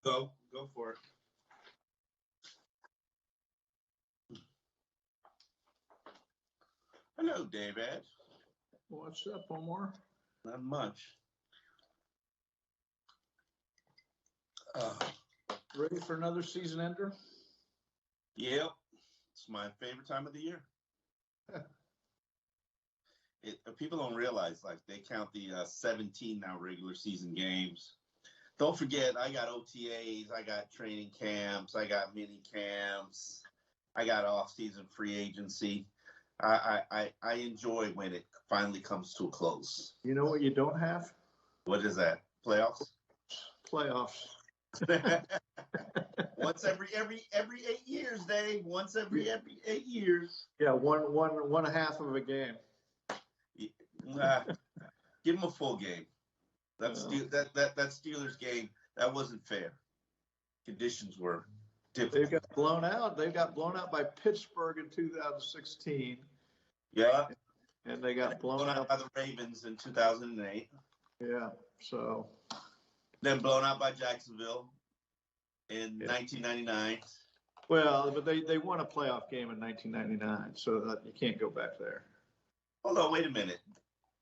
Go for it. Hello, David. What's up, Omar? Not much. Ready for another season ender? Yep. It's my favorite time of the year. People don't realize, like, they count the 17 now regular season games. Don't forget, I got OTAs, I got training camps, I got mini camps, I got off-season free agency. I enjoy when it finally comes to a close. You know what you don't have? What is that? Playoffs? Playoffs. Once every 8 years, Dave. Once every 8 years. Yeah, one half of a game. Give them a full game. That Steelers game, that wasn't fair. Conditions were difficult. They got blown out. They got blown out by Pittsburgh in 2016. Yeah. And they got blown out by the Ravens in 2008. Yeah. So. Then blown out by Jacksonville in 1999. Well, but they won a playoff game in 1999, so that you can't go back there. Hold on, wait a minute.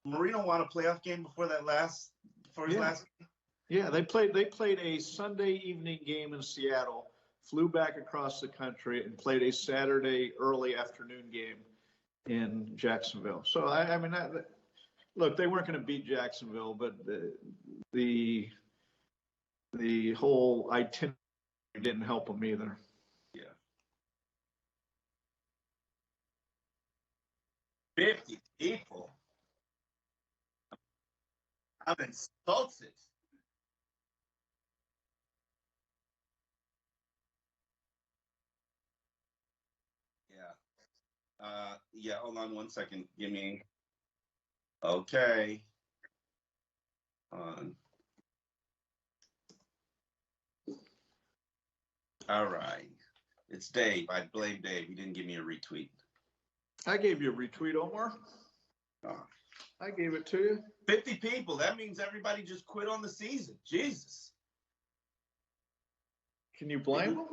Marino won a playoff game before his last game? Yeah, they played a Sunday evening game in Seattle, flew back across the country, and played a Saturday early afternoon game in Jacksonville. So I mean, look, they weren't going to beat Jacksonville, but the whole itinerary didn't help them either. Yeah. 50 people. I'm insulted. Yeah, hold on one second. Give me. Okay. All right. It's Dave. I blame Dave. He didn't give me a retweet. I gave you a retweet, Omar. Oh. I gave it to you. 50 people. That means everybody just quit on the season. Jesus. Can you blame them?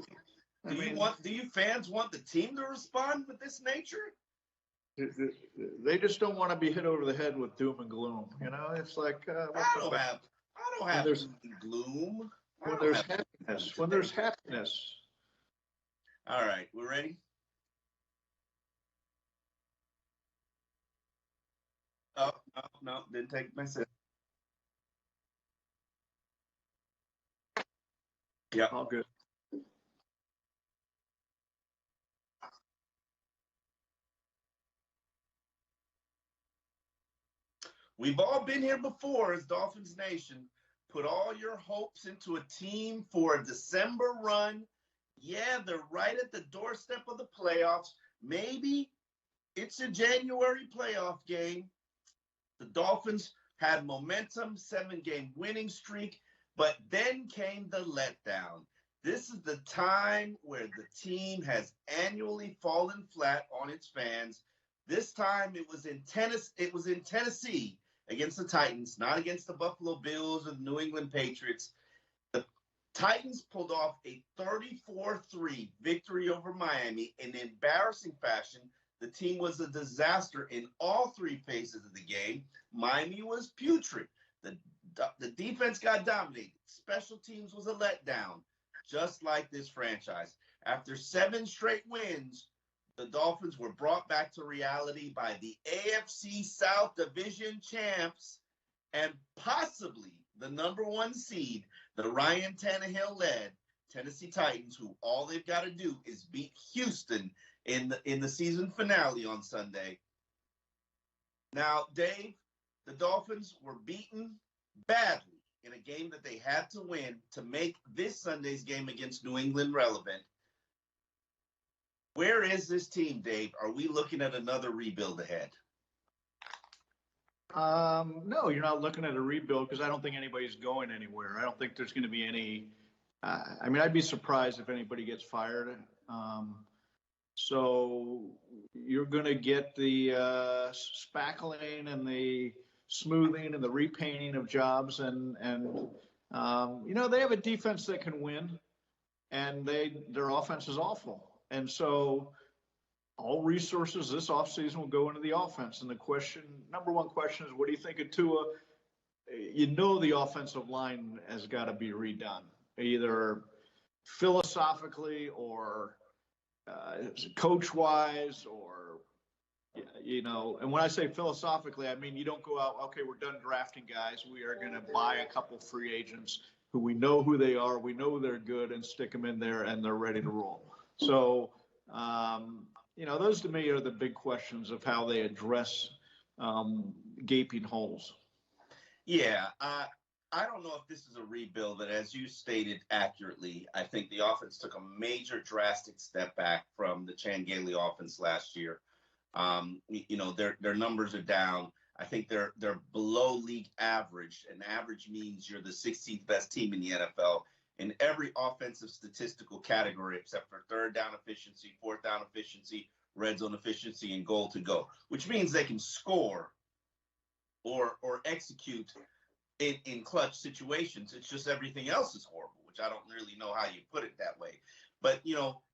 Do you fans want the team to respond with this nature? They just don't want to be hit over the head with doom and gloom. You know, it's like I don't have doom and gloom. When there's happiness. All right, we're ready. Oh, no, didn't take my sip. Yeah, all good. We've all been here before as Dolphins Nation. Put all your hopes into a team for a December run. Yeah, they're right at the doorstep of the playoffs. Maybe it's a January playoff game. The Dolphins had momentum, 7-game winning streak, but then came the letdown. This is the time where the team has annually fallen flat on its fans. This time it was in Tennessee against the Titans, not against the Buffalo Bills or the New England Patriots. The Titans pulled off a 34-3 victory over Miami in embarrassing fashion. The team was a disaster in all three phases of the game. Miami was putrid. The defense got dominated. Special teams was a letdown, just like this franchise. After 7 straight wins, the Dolphins were brought back to reality by the AFC South Division champs and possibly the number 1 seed, the Ryan Tannehill-led Tennessee Titans, who all they've got to do is beat Houston in the season finale on Sunday. Now, Dave, the Dolphins were beaten badly in a game that they had to win to make this Sunday's game against New England relevant. Where is this team, Dave? Are we looking at another rebuild ahead? No, you're not looking at a rebuild because I don't think anybody's going anywhere. I don't think there's going to be any. I mean, I'd be surprised if anybody gets fired. So you're going to get the spackling and the smoothing and the repainting of jobs and They have a defense that can win, and their offense is awful. And so all resources this offseason will go into the offense. And number one question is, what do you think of Tua? The offensive line has got to be redone, either philosophically or coach-wise, or and when I say philosophically, I mean you don't go out, okay, we're done drafting guys. We are going to buy a couple free agents who we know who they are, we know they're good, and stick them in there, and they're ready to roll. So, those to me are the big questions of how they address gaping holes. Yeah, I don't know if this is a rebuild, but as you stated accurately, I think the offense took a major drastic step back from the Chan Gailey offense last year. Their numbers are down. I think they're below league average, and average means you're the 16th best team in the NFL in every offensive statistical category except for third down efficiency, fourth down efficiency, red zone efficiency, and goal to go, which means they can score or execute in clutch situations. It's just everything else is horrible, which I don't really know how you put it that way. But,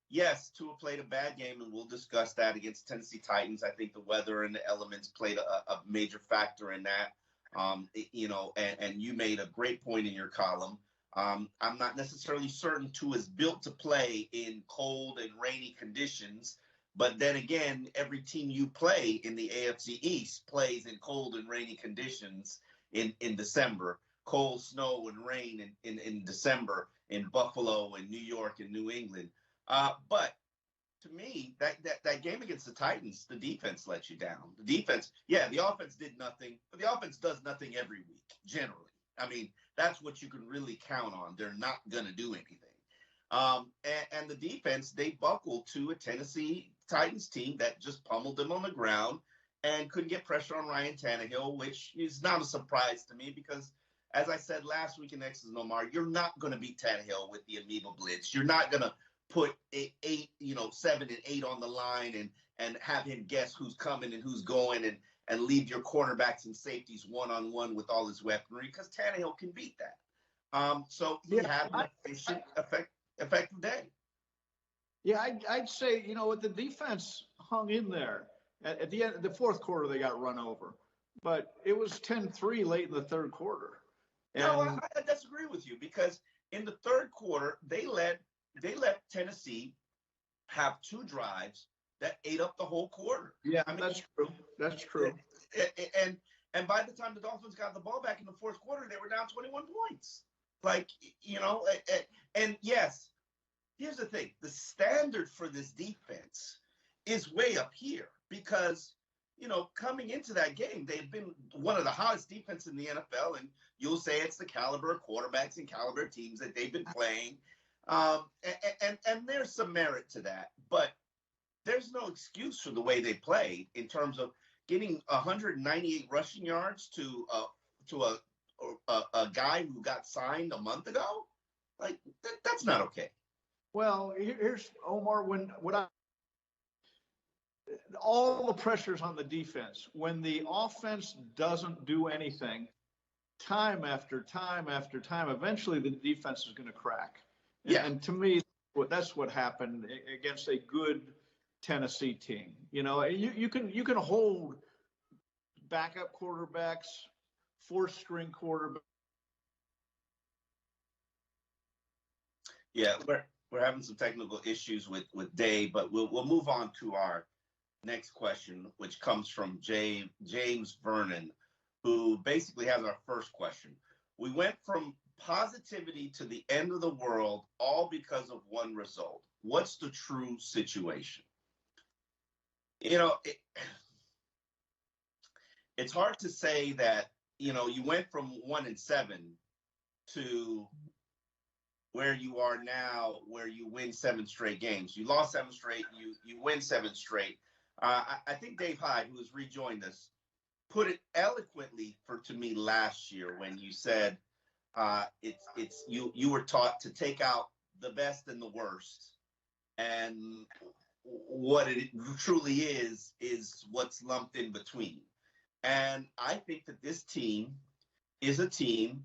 yes, Tua played a bad game, and we'll discuss that against Tennessee Titans. I think the weather and the elements played a major factor in that. And you made a great point in your column. I'm not necessarily certain Tua is built to play in cold and rainy conditions. But then again, every team you play in the AFC East plays in cold and rainy conditions in December. Cold, snow, and rain in December in Buffalo and New York and New England. But to me, that game against the Titans, the defense let you down. The offense did nothing, but the offense does nothing every week, generally. I mean, that's what you can really count on. They're not going to do anything. And the defense, they buckled to a Tennessee Titans team that just pummeled them on the ground and couldn't get pressure on Ryan Tannehill, which is not a surprise to me because, as I said last week in X's and Omar, you're not going to beat Tannehill with the amoeba blitz. You're not going to put 7 and 8 on the line and have him guess who's coming and who's going and leave your cornerbacks and safeties one-on-one with all his weaponry because Tannehill can beat that. So he had an efficient, effective day. Yeah, I'd say, the defense hung in there. At the end of the fourth quarter, they got run over. But it was 10-3 late in the third quarter. And no, I disagree with you because in the third quarter, they let Tennessee have 2 drives that ate up the whole quarter. Yeah, I mean, that's true. And by the time the Dolphins got the ball back in the fourth quarter, they were down 21 points. And yes, here's the thing. The standard for this defense is way up here because, coming into that game, they've been one of the hottest defense in the NFL, and you'll say it's the caliber of quarterbacks and caliber teams that they've been playing. And there's some merit to that, but there's no excuse for the way they played in terms of getting 198 rushing yards to a guy who got signed a month ago. Like that's not okay. Well, here's Omar. All the pressure's on the defense. When the offense doesn't do anything, time after time after time, eventually the defense is going to crack. Yeah. And to me, that's what happened against a good Tennessee team. You can hold backup quarterbacks, fourth-string quarterbacks. Yeah, we're having some technical issues with Dave, but we'll move on to our next question, which comes from James Vernon, who basically has our first question. We went from positivity to the end of the world, all because of one result. What's the true situation? It's hard to say that, you went from 1-7 to where you are now, where you win 7 straight games. You lost 7 straight, you win 7 straight. I think Dave Hyde, who has rejoined us, put it eloquently to me last year when you said you were taught to take out the best and the worst, and what it truly is what's lumped in between. And I think that this team is a team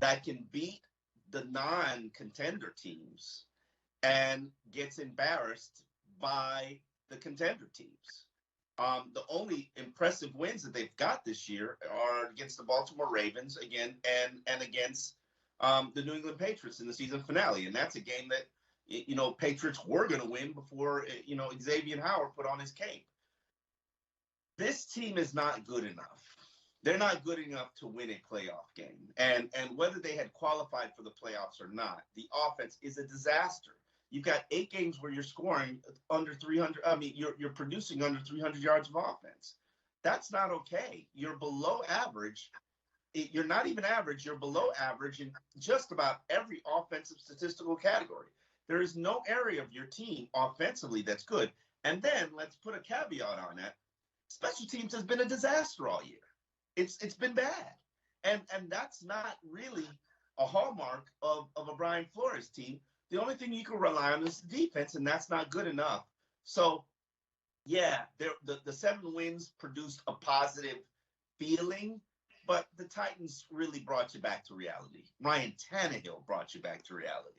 that can beat the non-contender teams and gets embarrassed by the contender teams. The only impressive wins that they've got this year are against the Baltimore Ravens again, and against the New England Patriots in the season finale. And that's a game that, Patriots were going to win before, Xavier Howard put on his cape. This team is not good enough. They're not good enough to win a playoff game. And whether they had qualified for the playoffs or not, the offense is a disaster. You've got 8 games where you're scoring under 300. I mean, you're producing under 300 yards of offense. That's not okay. You're below average. You're not even average. You're below average in just about every offensive statistical category. There is no area of your team offensively that's good. And then let's put a caveat on that. Special teams has been a disaster all year. It's been bad. And that's not really a hallmark of a Brian Flores team. The only thing you can rely on is the defense, and that's not good enough. So, yeah, the 7 wins produced a positive feeling, but the Titans really brought you back to reality. Ryan Tannehill brought you back to reality.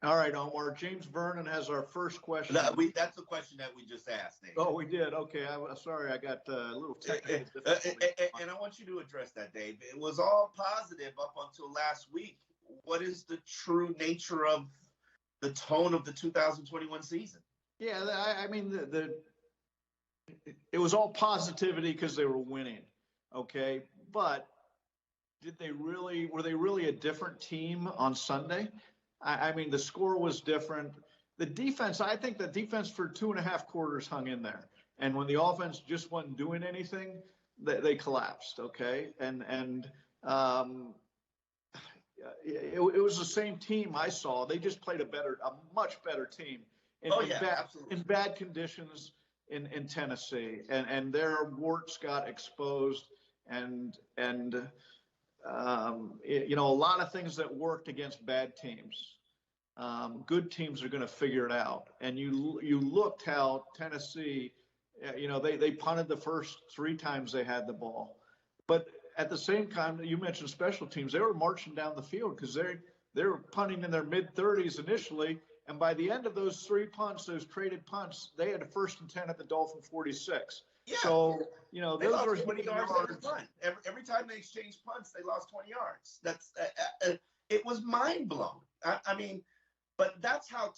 All right, Omar. James Vernon has our first question. That's the question that we just asked, Dave. Oh, we did. Okay. Sorry, I got a little technical and I want you to address that, Dave. It was all positive up until last week. What is the true nature of the tone of the 2021 season? Yeah, I mean, it was all positivity because they were winning. Okay, but were they really a different team on Sunday? I mean, the score was different. The defense, I think the defense for 2.5 quarters hung in there. And when the offense just wasn't doing anything, they collapsed, okay? And it was the same team I saw. They just played a much better team in bad conditions in Tennessee. And their warts got exposed and a lot of things that worked against bad teams. Good teams are going to figure it out. And you looked how Tennessee, they punted the first 3 times they had the ball. But at the same time, you mentioned special teams. They were marching down the field because they were punting in their mid-30s initially. And by the end of those 3 punts, those traded punts, they had a 1st and 10 at the Dolphin 46. Yeah. So, they those lost are 20 yards every punt. Every time they exchanged punts, they lost 20 yards. That's it was mind blowing. I mean, but that's how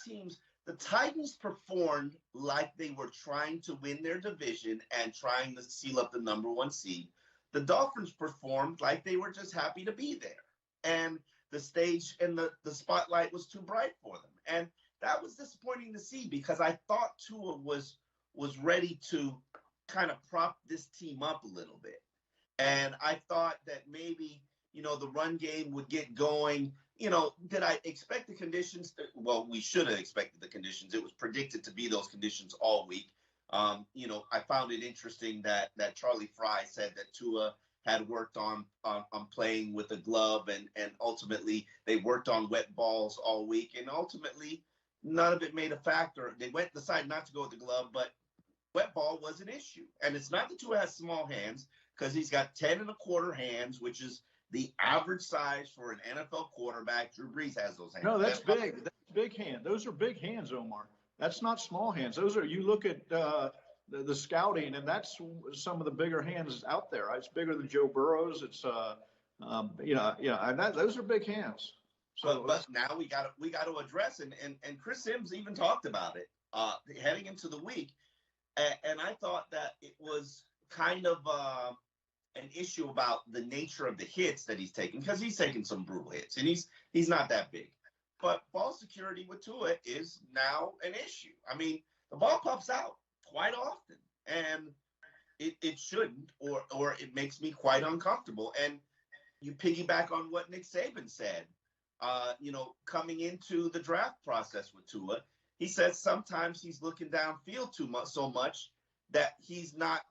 the Titans performed like they were trying to win their division and trying to seal up the number 1 seed. The Dolphins performed like they were just happy to be there. And the stage and the spotlight was too bright for them. And that was disappointing to see because I thought Tua was ready to kind of prop this team up a little bit. And I thought that maybe, the run game would get going. Did I expect the conditions? Well, we should have expected the conditions. It was predicted to be those conditions all week. I found it interesting that Charlie Fry said that Tua had worked on playing with a glove and ultimately they worked on wet balls all week. And ultimately, none of it made a factor. They decided not to go with the glove, but wet ball was an issue. And it's not that Tua has small hands because he's got 10 1/4 hands, which is the average size for an NFL quarterback. Drew Brees has those hands. No, that's big. That's big hand. Those are big hands, Omar. That's not small hands. You look at the scouting, and that's some of the bigger hands out there. It's bigger than Joe Burrow's. It's, and those are big hands. So, but now we got to address, and Chris Sims even talked about it heading into the week. And I thought that it was kind of an issue about the nature of the hits that he's taking, because he's taking some brutal hits, and he's not that big. But ball security with Tua is now an issue. I mean, the ball pops out quite often, and it shouldn't, or it makes me quite uncomfortable. And you piggyback on what Nick Saban said, coming into the draft process with Tua. He says sometimes he's looking downfield so much that he's not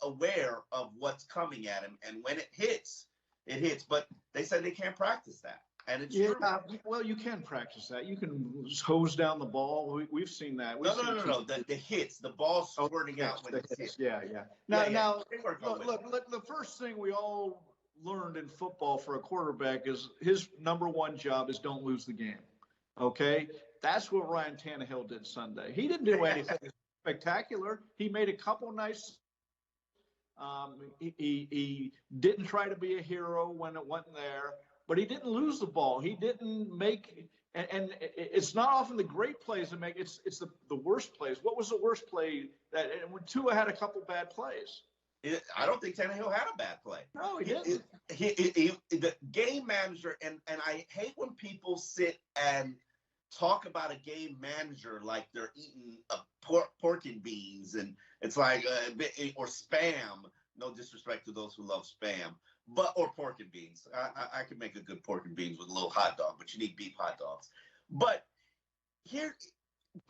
aware of what's coming at him, and when it hits. But they said they can't practice that, and it's true. Well, you can practice that. You can hose down the ball. We've seen that. No. The hits, the ball squirting out when it's hit. Yeah. Now, look. The first thing we all learned in football for a quarterback is his number one job is don't lose the game. Okay? That's what Ryan Tannehill did Sunday. He didn't do anything spectacular. He made a couple nice. He didn't try to be a hero when it wasn't there, but he didn't lose the ball. He didn't make, and it's not often the great plays that make. It's the worst plays. What was the worst play that? And when Tua had a couple bad plays. I don't think Tannehill had a bad play. No, he didn't. The game manager, and I hate when people sit and talk about a game manager like they're eating pork and beans, and it's like or spam. No disrespect to those who love spam, or pork and beans. I could make a good pork and beans with a little hot dog, but you need beef hot dogs. But here,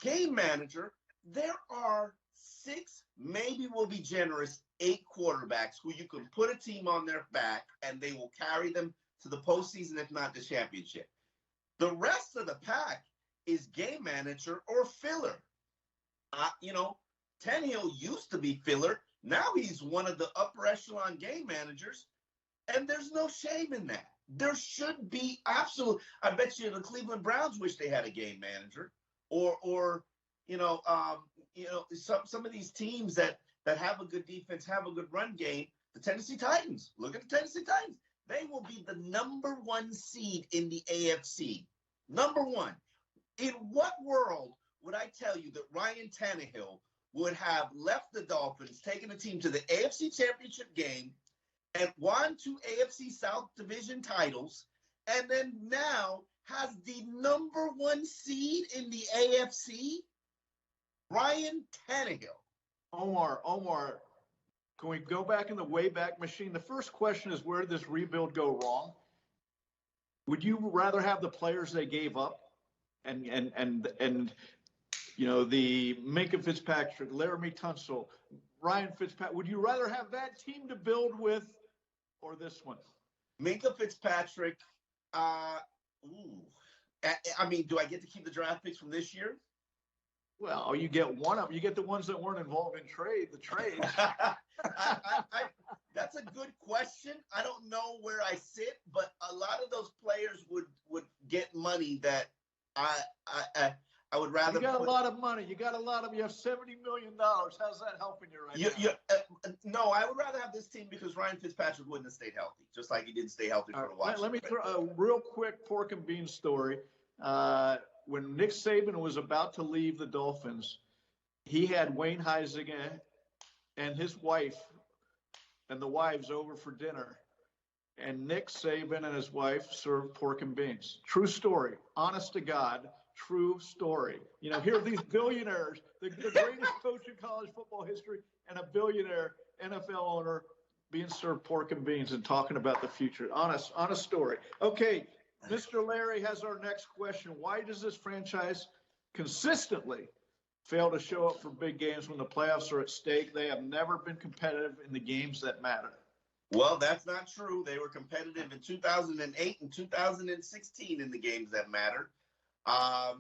game manager, there are 6, maybe we'll be generous, 8 quarterbacks who you can put a team on their back and they will carry them to the postseason, if not the championship. The rest of the pack is game manager or filler. Tannehill used to be filler. Now he's one of the upper echelon game managers, and there's no shame in that. There should be absolute. I bet you the Cleveland Browns wish they had a game manager, or some of these teams that have a good defense, have a good run game. The Tennessee Titans. Look at the Tennessee Titans. They will be the number 1 seed in the AFC. Number 1. In what world would I tell you that Ryan Tannehill would have left the Dolphins, taken a team to the AFC Championship game, and won 2 AFC South Division titles, and then now has the number 1 seed in the AFC? Ryan Tannehill. Omar, can we go back in the Wayback Machine? The first question is, where did this rebuild go wrong? Would you rather have the players they gave up and the Minkah Fitzpatrick, Laramie Tunsil, Ryan Fitzpatrick? Would you rather have that team to build with or this one? Minkah Fitzpatrick. Do I get to keep the draft picks from this year? Well, you get one of them. You get the ones that weren't involved in the trades. That's a good question. I don't know where I sit, but a lot of those players would get money that I would rather. You got a lot of money. You have $70 million. How's that helping you right now? No, I would rather have this team because Ryan Fitzpatrick wouldn't have stayed healthy, just like he didn't stay healthy for a while. Let me throw a real quick pork and beans story. When Nick Saban was about to leave the Dolphins, he had Wayne Huizenga and his wife and the wives over for dinner. And Nick Saban and his wife served pork and beans. True story. Honest to God, true story. Here are these billionaires, the greatest coach in college football history, and a billionaire NFL owner being served pork and beans and talking about the future. Honest story. Okay. Mr. Larry has our next question. Why does this franchise consistently fail to show up for big games when the playoffs are at stake? They have never been competitive in the games that matter. Well, that's not true. They were competitive in 2008 and 2016 in the games that mattered. I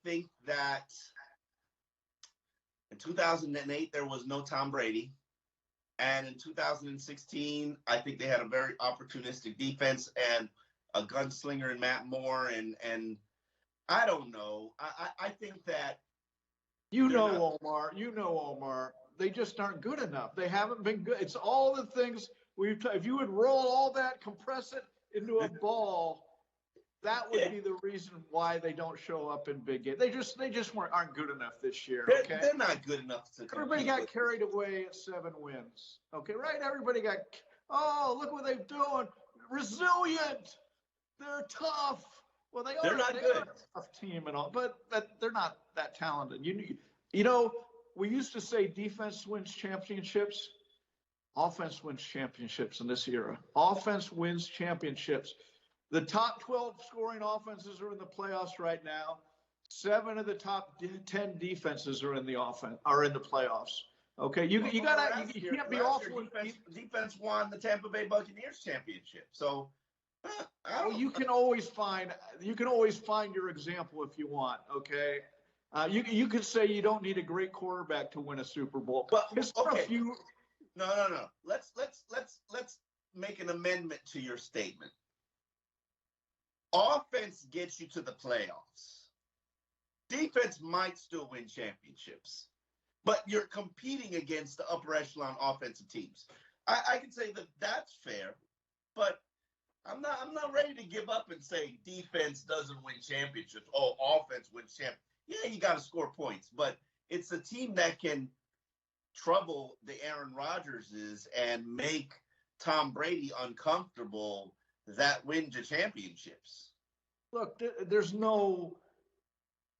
think that in 2008, there was no Tom Brady. And in 2016, I think they had a very opportunistic defense and a gunslinger in Matt Moore, and I don't know. I think that Omar, they just aren't good enough. They haven't been good. It's all the things if you would roll all that, compress it into a ball, that would be the reason why they don't show up in big games. They just aren't good enough this year. Okay? They're not good enough to. Everybody got carried away at 7 wins. Okay, right? Everybody got. Oh, look what they're doing. Resilient. They're tough. Well, they're not good. A tough team and all, but they're not that talented. We used to say defense wins championships. Offense wins championships in this era. Offense wins championships. The top 12 scoring offenses are in the playoffs right now. 7 of the top 10 defenses are in the playoffs. Okay, you can't be awful. Defense won the Tampa Bay Buccaneers championship. So you can always find your example if you want. Okay, you could say you don't need a great quarterback to win a Super Bowl. But okay. No. Let's make an amendment to your statement. Offense gets you to the playoffs. Defense might still win championships, but you're competing against the upper echelon offensive teams. I can say that that's fair, but I'm not ready to give up and say defense doesn't win championships. Oh, offense wins championships. Yeah, you got to score points, but it's a team that can trouble the Aaron Rodgerses and make Tom Brady uncomfortable that wins the championships. Look, there's no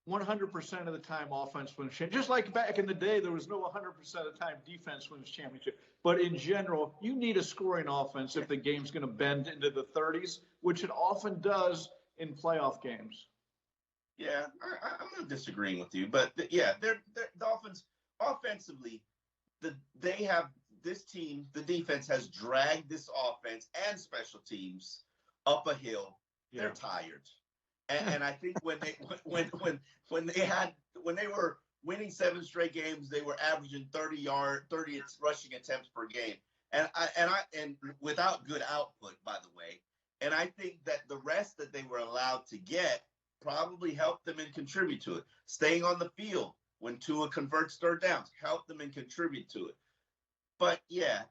100% of the time offense wins championship. Just like back in the day, there was no 100% of the time defense wins championship. But in general, you need a scoring offense if the game's going to bend into the 30s, which it often does in playoff games. Yeah, I'm not disagreeing with you, but they're the Dolphins offensively. They have this team. The defense has dragged this offense and special teams up a hill. Yeah. They're tired, and I think when they were winning 7 straight games, they were averaging 30 rushing attempts per game, and without good output, by the way. And I think that the rest that they were allowed to get probably helped them and contribute to it. Staying on the field when Tua converts third downs helped them and contribute to it. But yeah,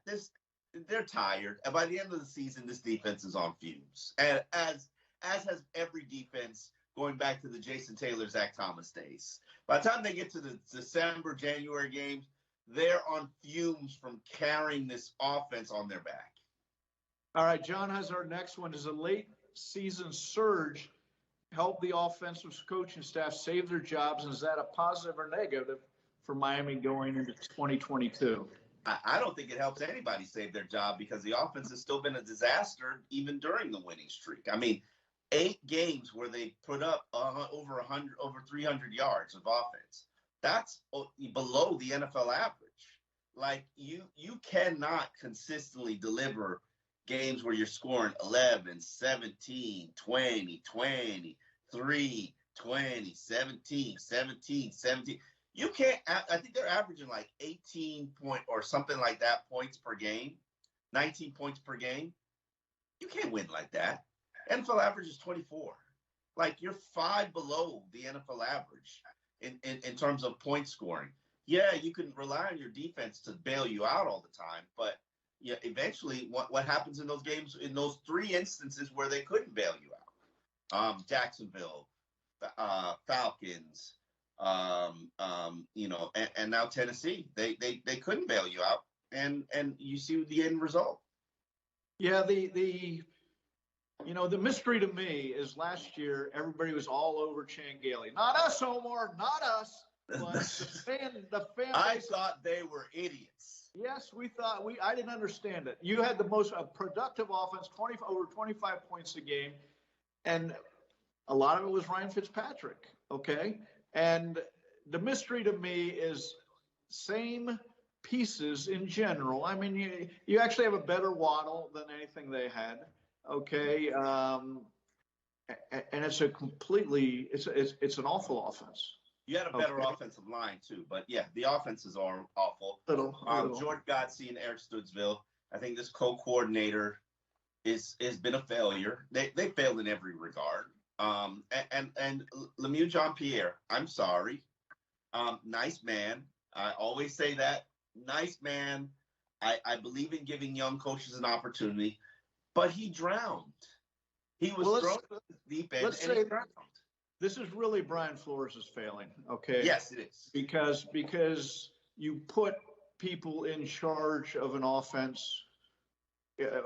they're tired. And by the end of the season, this defense is on fumes. And as has every defense going back to the Jason Taylor, Zach Thomas days. By the time they get to the December, January games, they're on fumes from carrying this offense on their back. All right, John has our next one. Is a late season surge help the offensive coaching staff save their jobs? And is that a positive or negative for Miami going into 2022? I don't think it helps anybody save their job because the offense has still been a disaster even during the winning streak. I mean, 8 games where they put up over 300 yards of offense. That's below the NFL average. Like you cannot consistently deliver games where you're scoring 11, 17, 20, 20, 3, 20, 17, 17, 17. You can't, I think they're averaging like 18 or something like that points per game, 19 points per game. You can't win like that. NFL average is 24. Like you're 5 below the NFL average in terms of point scoring. Yeah, you can rely on your defense to bail you out all the time, but yeah, eventually what happens in those games, in those 3 instances where they couldn't bail you out, Jacksonville, Falcons, and now Tennessee, they couldn't bail you out, and you see the end result. Yeah, the mystery to me is last year everybody was all over Chan Gailey. Not us, Omar, not us. But the fan I thought they were idiots. Yes, I didn't understand it. You had the most productive offense, over 25 points a game, and a lot of it was Ryan Fitzpatrick, okay? And the mystery to me is same pieces in general. I mean, you actually have a better Waddle than anything they had, okay? And it's it's an awful offense. You had a better offensive line, too. But, yeah, the offenses are awful. George Godsey and Eric Stoodsville, I think this co-coordinator has been a failure. They failed in every regard. And Lemieux Jean-Pierre, I'm sorry. Nice man. I always say that. Nice man. I believe in giving young coaches an opportunity. But he drowned. He was thrown to the deep end and he drowned. This is really Brian Flores' failing, okay? Yes, it is. Because you put people in charge of an offense,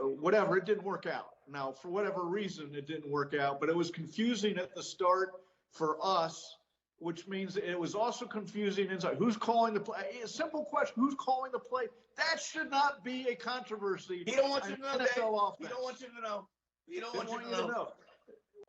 whatever, it didn't work out. Now, for whatever reason, it didn't work out, but it was confusing at the start for us, which means it was also confusing inside. Who's calling the play? A simple question, who's calling the play? That should not be a controversy. He don't want you to know, Dave. He don't want you to know. He don't want you to know.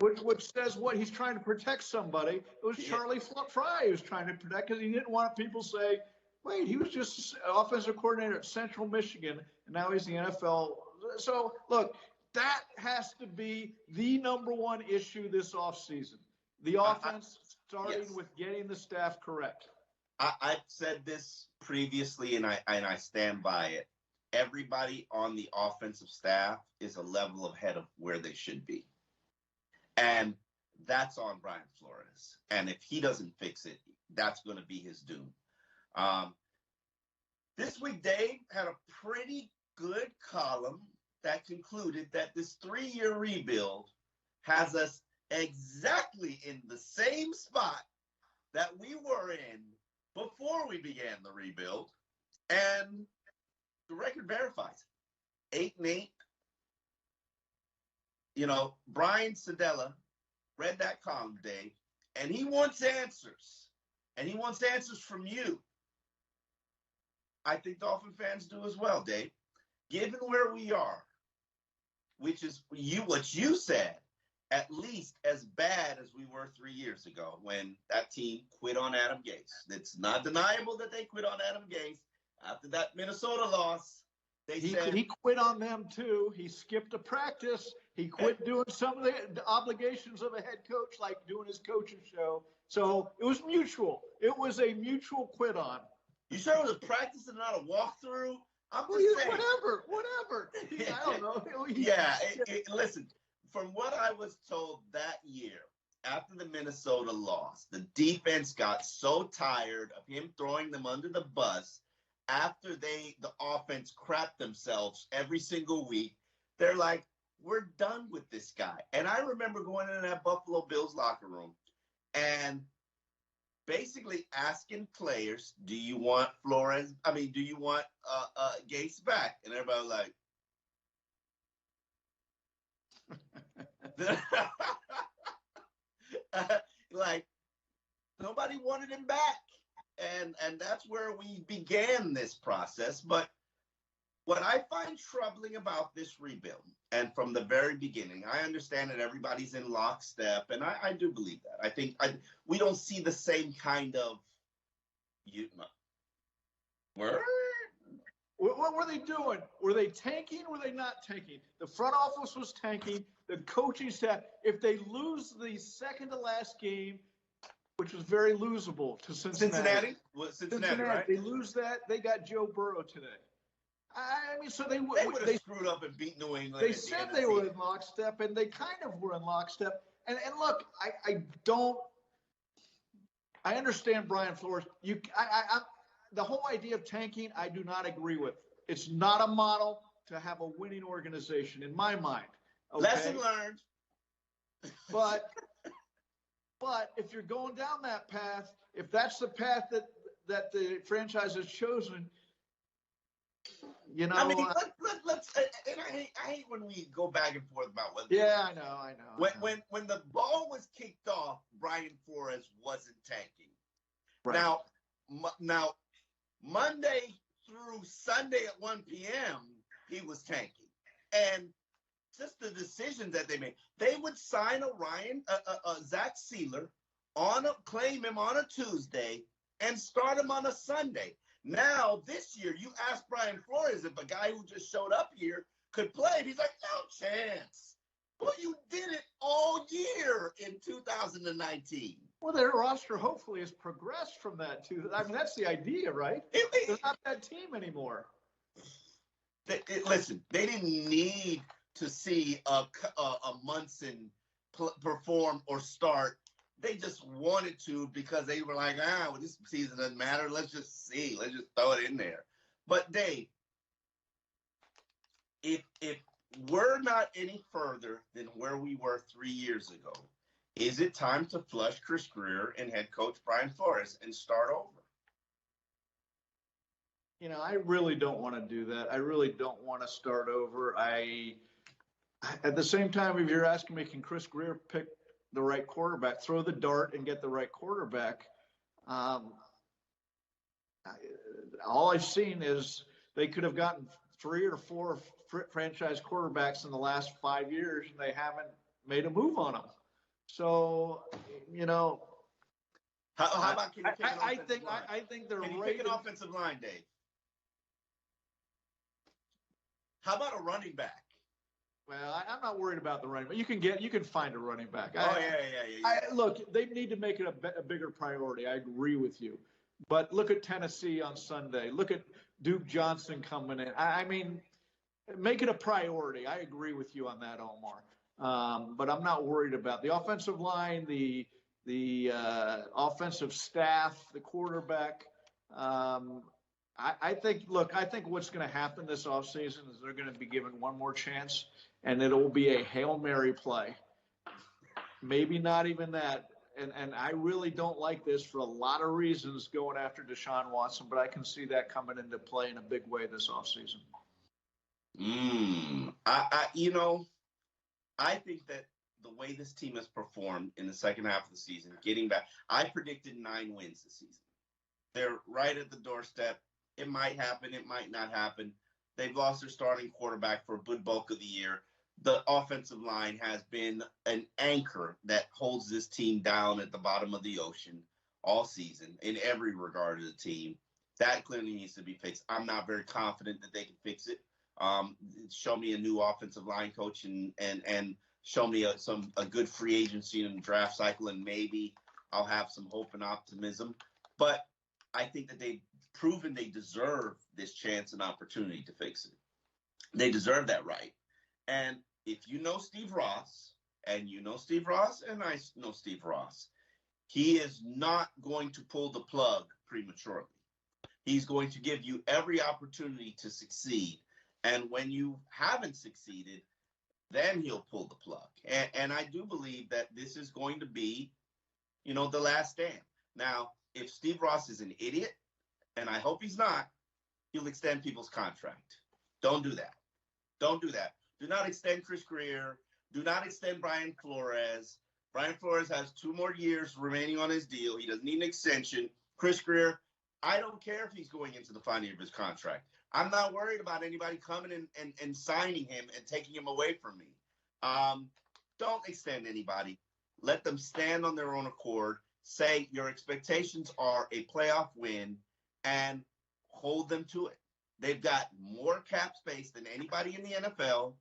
Which says what? He's trying to protect somebody. It was Charlie Fry who was trying to protect because he didn't want people to say, wait, he was just offensive coordinator at Central Michigan, and now he's the NFL. So, look, that has to be the number one issue this offseason. The offense starting with getting the staff correct. I've said this previously, and I stand by it. everybody on the offensive staff is a level ahead of where they should be. And that's on Brian Flores. And if he doesn't fix it, that's going to be his doom. This week, Dave had a pretty good column that concluded that this 3-year rebuild has us exactly in the same spot that we were in before we began the rebuild. And the record verifies 8-8. You know, Brian Sedella read that column, Dave, and he wants answers. And he wants answers from you. I think Dolphin fans do as well, Dave. Given where we are, which is what you said, at least as bad as we were 3 years ago when that team quit on Adam Gase. It's not deniable that they quit on Adam Gase after that Minnesota loss. He quit on them too. He skipped a practice. He quit doing some of the obligations of a head coach, like doing his coaching show. So it was mutual. It was a mutual quit on. You sure it was a practice and not a walkthrough? I'm just saying. Whatever. I don't know. Listen, from what I was told that year, after the Minnesota loss, the defense got so tired of him throwing them under the bus after the offense crapped themselves every single week. They're like, we're done with this guy. And I remember going into that Buffalo Bills locker room and basically asking players, do you want Gase back? And everybody was like, like nobody wanted him back. And that's where we began this process. But what I find troubling about this rebuild, and from the very beginning, I understand that everybody's in lockstep, and I do believe that. I think we don't see the same kind of What were they doing? Were they tanking or were they not tanking? The front office was tanking. The coaching staff, if they lose the second to last game, which was very losable to Cincinnati. Cincinnati, right? They lose that. They got Joe Burrow today. I mean, so they would have screwed up and beat New England. They said they were in lockstep, and they kind of were in lockstep. And look, I understand Brian Flores. The whole idea of tanking, I do not agree with. It's not a model to have a winning organization, in my mind. Okay? Lesson learned. But if you're going down that path, if that's the path that the franchise has chosen, you know. I mean, let's. And I hate when we go back and forth about whether. Yeah, I know. When the ball was kicked off, Brian Flores wasn't tanking. Right. Now, Monday through Sunday at 1 p.m., he was tanking, and just the decisions that they made. They would sign a Zach Sealer claim him on a Tuesday and start him on a Sunday. Now, this year, you ask Brian Flores if a guy who just showed up here could play. And he's like, no chance. Well, you did it all year in 2019. Well, their roster hopefully has progressed from that, too. I mean, that's the idea, right? They're not that team anymore. Listen, they didn't need to see a Munson perform or start. They just wanted to because they were like, well, this season doesn't matter. Let's just see. Let's just throw it in there. But, Dave, if we're not any further than where we were 3 years ago, is it time to flush Chris Greer and head coach Brian Flores and start over? You know, I really don't want to do that. I really don't want to start over. At the same time, if you're asking me, can Chris Greer pick the right quarterback, throw the dart and get the right quarterback? All I've seen is they could have gotten 3 or 4 franchise quarterbacks in the last 5 years, and they haven't made a move on them. So, you know, how about can you pick an I offensive think line? I think they're Can you pick an offensive line, Dave? How about a running back? Well, I'm not worried about the running back. You can find a running back. Yeah. Look, they need to make it a bigger priority. I agree with you. But look at Tennessee on Sunday. Look at Duke Johnson coming in. I mean, make it a priority. I agree with you on that, Omar. But I'm not worried about the offensive line, the offensive staff, the quarterback. I think what's going to happen this offseason is they're going to be given one more chance, and it will be a Hail Mary play. Maybe not even that. And I really don't like this for a lot of reasons going after Deshaun Watson, but I can see that coming into play in a big way this offseason. I think that the way this team has performed in the second half of the season, getting back, I predicted 9 wins this season. They're right at the doorstep. It might happen. It might not happen. They've lost their starting quarterback for a good bulk of the year. The offensive line has been an anchor that holds this team down at the bottom of the ocean all season in every regard of the team. That clearly needs to be fixed. I'm not very confident that they can fix it. Show me a new offensive line coach and show me a good free agency in the draft cycle, and maybe I'll have some hope and optimism. But I think that they've proven they deserve this chance and opportunity to fix it. They deserve that right. And if you know Steve Ross, and you know Steve Ross, and I know Steve Ross, he is not going to pull the plug prematurely. He's going to give you every opportunity to succeed. And when you haven't succeeded, then he'll pull the plug. And I do believe that this is going to be, the last stand. Now, if Steve Ross is an idiot, and I hope he's not, he'll extend people's contract. Don't do that. Don't do that. Do not extend Chris Greer. Do not extend Brian Flores. Brian Flores has 2 more years remaining on his deal. He doesn't need an extension. Chris Greer, I don't care if he's going into the final year of his contract. I'm not worried about anybody coming and signing him and taking him away from me. Don't extend anybody. Let them stand on their own accord. Say your expectations are a playoff win and hold them to it. They've got more cap space than anybody in the NFL.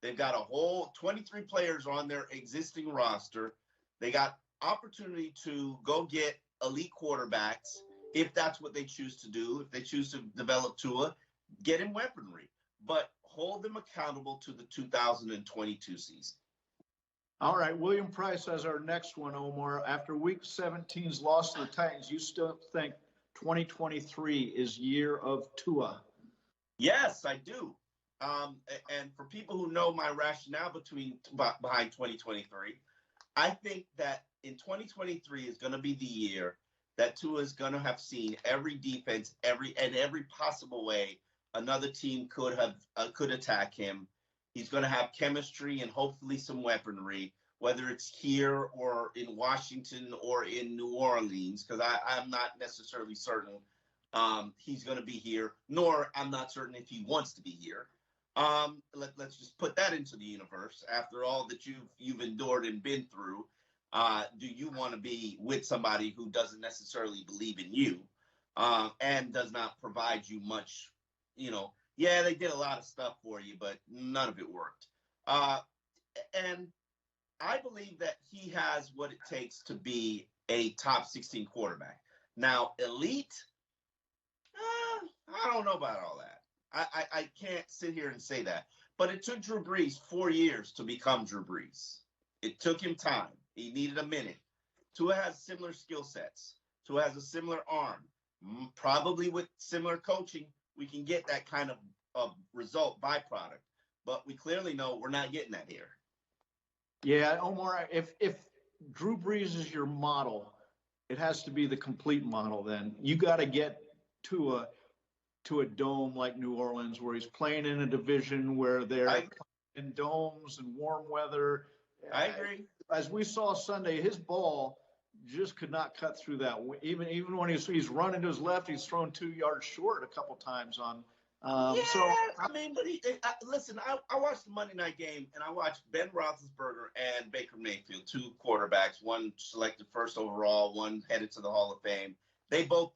They've got a whole 23 players on their existing roster. They got opportunity to go get elite quarterbacks if that's what they choose to do. If they choose to develop Tua, get him weaponry, but hold them accountable to the 2022 season. All right, William Price as our next one, Omar. After Week 17's loss to the Titans, you still think 2023 is year of Tua? Yes, I do. And for people who know my rationale behind 2023, I think that in 2023 is going to be the year that Tua is going to have seen every defense, every possible way another team could attack him. He's going to have chemistry and hopefully some weaponry, whether it's here or in Washington or in New Orleans, because I'm not necessarily certain he's going to be here, nor I'm not certain if he wants to be here. Let's just put that into the universe. After all that you've endured and been through, do you want to be with somebody who doesn't necessarily believe in you and does not provide you much? Yeah, they did a lot of stuff for you, but none of it worked. And I believe that he has what it takes to be a top 16 quarterback. Now, elite, I don't know about all that. I can't sit here and say that. But it took Drew Brees 4 years to become Drew Brees. It took him time. He needed a minute. Tua has similar skill sets. Tua has a similar arm. Probably with similar coaching, we can get that kind of result byproduct. But we clearly know we're not getting that here. Yeah, Omar, if Drew Brees is your model, it has to be the complete model then. You got to get to a dome like New Orleans where he's playing in a division where they're in domes and warm weather. I agree. As we saw Sunday, his ball just could not cut through that. Even when he's running to his left, he's thrown 2 yards short a couple times on. Listen, I watched the Monday night game, and I watched Ben Roethlisberger and Baker Mayfield, 2 quarterbacks, one selected first overall, one headed to the Hall of Fame. They both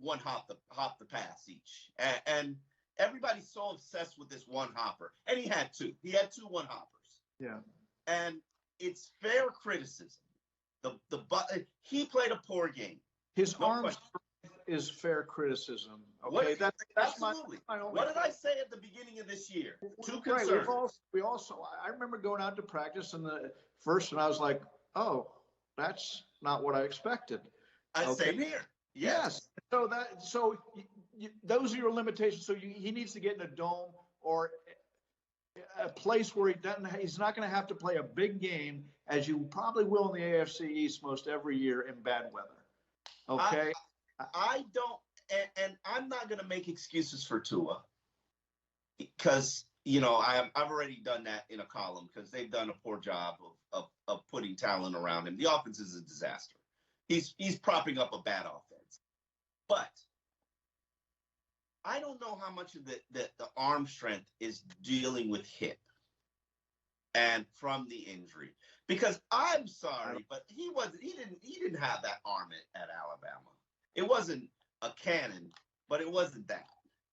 one hop the pass each. And everybody's so obsessed with this one hopper. And he had 2. He had 2 one hoppers. Yeah. And it's fair criticism. He played a poor game. His arm strength is fair criticism. Okay, that's absolutely. my only. What did I say at the beginning of this year? Two Right. concerns. We also. I remember going out to practice in the first, and I was like, "Oh, that's not what I expected." Same here. Yes. So those are your limitations. So he needs to get in a dome or a place where he's not going to have to play a big game, as you probably will in the AFC East most every year in bad weather. Okay. I don't, and I'm not going to make excuses for Tua because, I've already done that in a column because they've done a poor job of putting talent around him. The offense is a disaster. He's propping up a bad offense. But I don't know how much of the arm strength is dealing with hip and from the injury. Because I'm sorry, but he didn't have that arm at Alabama. It wasn't a cannon, but it wasn't that.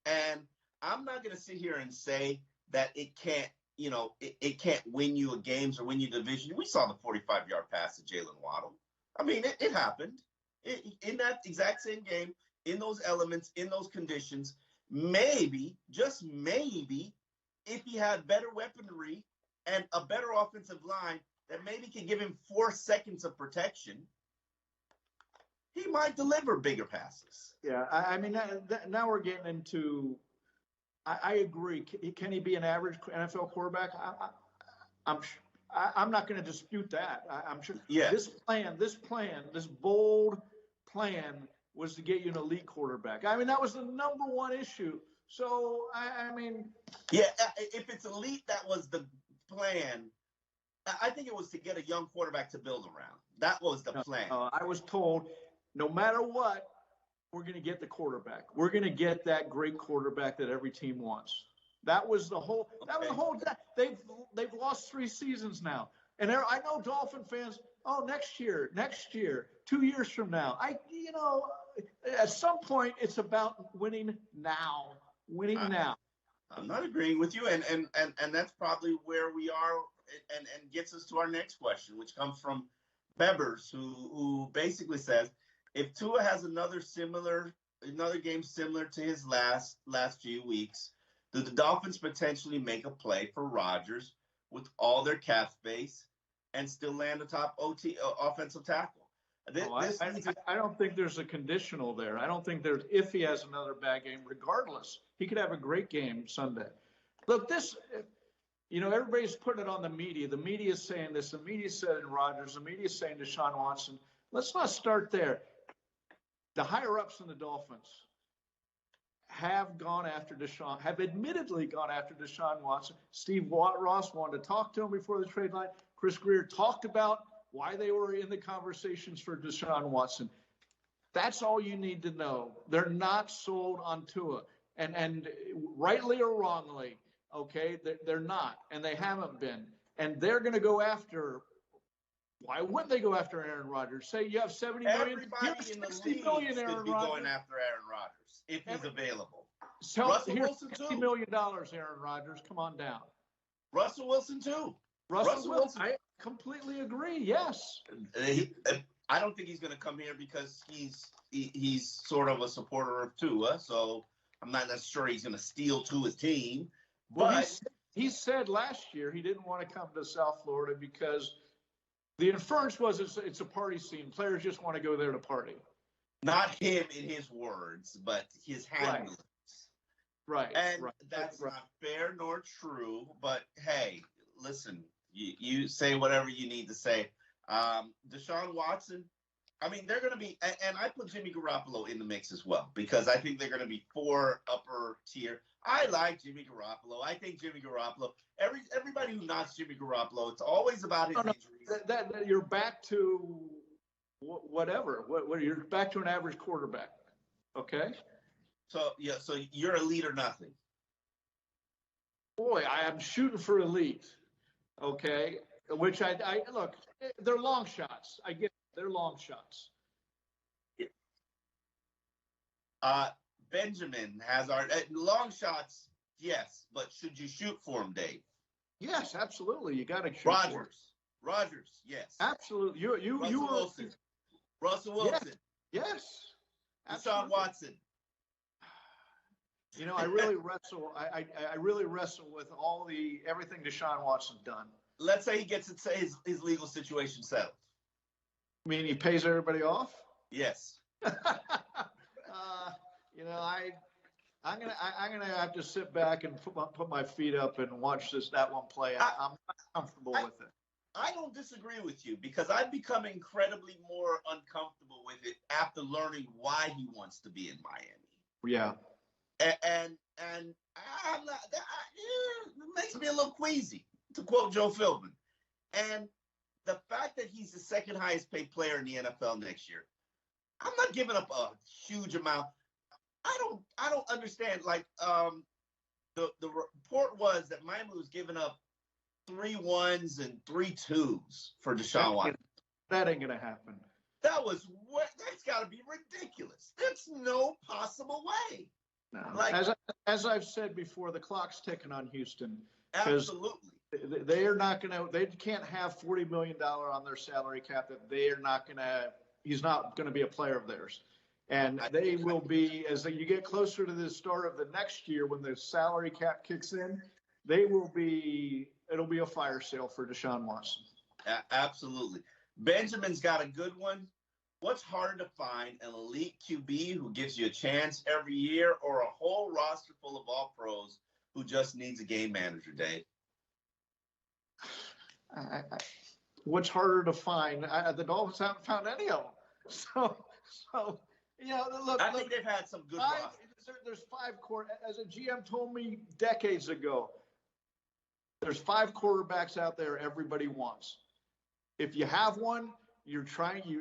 And I'm not going to sit here and say that it can't, it can't win you a games or win you division. We saw the 45-yard pass to Jalen Waddle. I mean, it happened in that exact same game, in those elements, in those conditions. Maybe, just maybe, if he had better weaponry and a better offensive line that maybe can give him 4 seconds of protection, he might deliver bigger passes. Yeah, I mean, now we're getting into. I agree. Can he be an average NFL quarterback? I'm not going to dispute that. I'm sure. Yeah. This bold plan was to get you an elite quarterback. I mean, that was the number one issue. So, I mean. Yeah, if it's elite, that was the plan. I think it was to get a young quarterback to build around. That was the plan. I was told, no matter what, we're going to get the quarterback. We're going to get that great quarterback that every team wants. That was the whole. That was the whole. They've lost 3 seasons now, and I know Dolphin fans. Oh, next year, 2 years from now. At some point, it's about winning now. Now. I'm not agreeing with you, and that's probably where we are, and gets us to our next question, which comes from Bebbers, who basically says, if Tua has another game similar to his last few weeks, do the Dolphins potentially make a play for Rodgers with all their cap space and still land a top offensive tackle? I don't think there's a conditional there. I don't think there's, if he has another bad game, regardless, he could have a great game Sunday. Look, everybody's putting it on the media. The media is saying this. The media is saying Rodgers. The media is saying Deshaun Watson. Let's not start there. The higher-ups in the Dolphins have admittedly gone after Deshaun Watson. Steve Ross wanted to talk to him before the trade line. Chris Greer talked about why they were in the conversations for Deshaun Watson. That's all you need to know. They're not sold on Tua. And rightly or wrongly, okay, they're not. And they haven't been. And they're going to go after. Why wouldn't they go after Aaron Rodgers? Say you have $70 million. Everybody in the league should be going after Aaron Rodgers if he's available. Russell Wilson too. $60 million, Aaron Rodgers. Come on down. Russell Wilson too. Russell Wilson. I completely agree. Yes. I don't think he's going to come here because he's sort of a supporter of Tua. So I'm not necessarily he's going to steal Tua's team. But he said last year he didn't want to come to South Florida because the inference was it's a party scene. Players just want to go there to party. Not him in his words, but his handlers. Right. And that's not fair nor true. But hey, listen, you say whatever you need to say. Deshaun Watson, I mean, they're going to be, and I put Jimmy Garoppolo in the mix as well, because I think they're going to be 4 upper tier. I like Jimmy Garoppolo. I think Jimmy Garoppolo, everybody who knocks Jimmy Garoppolo, it's always about his injuries. That you're back to whatever. You're back to an average quarterback. Okay. So you're elite or nothing. Boy, I am shooting for elite. Okay. Which I look, they're long shots. I get it. They're long shots. Benjamin has our long shots. Yes, but should you shoot for him, Dave? Yes, absolutely. You got to shoot. Rogers, yes. Absolutely. Russell Wilson. Yes. Deshaun Watson. You know, I really wrestle. I really wrestle with everything Deshaun Watson's done. Let's say he gets his legal situation settled. I mean, he pays everybody off? Yes. You know, I'm gonna have to sit back and put my feet up and watch that one play out. I'm not comfortable with it. I don't disagree with you because I've become incredibly more uncomfortable with it after learning why he wants to be in Miami. Yeah. And I'm not. It makes me a little queasy, to quote Joe Philbin. And the fact that he's the second highest paid player in the NFL next year, I'm not giving up a huge amount. I don't understand. Like the report was that Miami was giving up 3 1s and 3 2s for Deshaun Watson. That ain't gonna happen. That's got to be ridiculous. There's no possible way. No. As I've said before, the clock's ticking on Houston. Absolutely. They are not going to. They can't have $40 million on their salary cap. That they are not going to. He's not going to be a player of theirs, and they will be as you get closer to the start of the next year when the salary cap kicks in. They will be. It'll be a fire sale for Deshaun Watson. Absolutely. Benjamin's got a good one. What's harder to find, an elite QB who gives you a chance every year or a whole roster full of all pros who just needs a game manager, Dave? What's harder to find? The Dolphins haven't found any of them. So you know, look. I think they've had some good rosters. There's 5 as a GM told me decades ago, there's 5 quarterbacks out there everybody wants. If you have one, you're